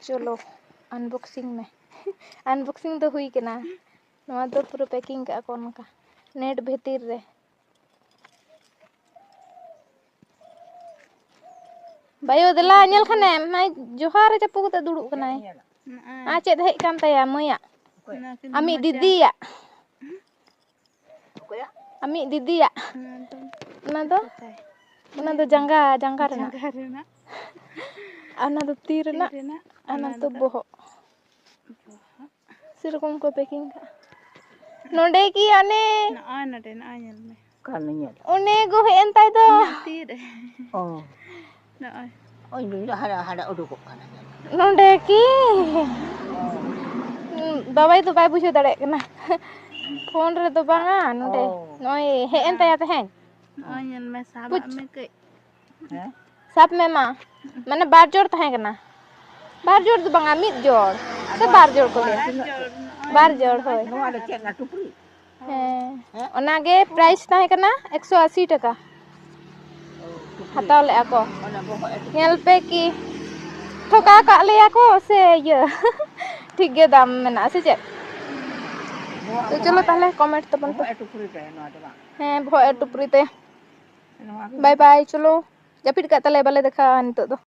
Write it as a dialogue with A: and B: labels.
A: चलो अनबॉक्सिंग में अनबॉक्सिंग तो हुई कना नवा तो पूरा पैकिंग का कौन का नेट भीतर रे बायो दला नेल खाने माय जोहार चपू कते दुड़ुब कनाय आ चेद हेज कान तया मया आमी दीदीया आमी दीदीया ना दो जंगा जंगा Raina ana do tir na ana to boho serokom ko packing ka nonde ki ane nade na nyel me kan nyel one go hen tai do tir oh na oi ni hada uduk kana nonde ki babai to bai bujo dare kana phone re do banga nonde noi hen tai ta hen nyel me sab me ke sab me ma mana bar jor tahe kana bar jor do banga mid jor se bar jor ko le bar jor hoy noa le chek na tupri ona ge price tahe kana 180 taka hataw le ako ngel pe ki thoka ka le ako se ye ठीक ge dam mena se che तो चलो ताहले comment तो बन टुपरी पे नोa दो हां भो टुपरी ते बाय बाय चलो जपिट का तले बाले देखा नितो दो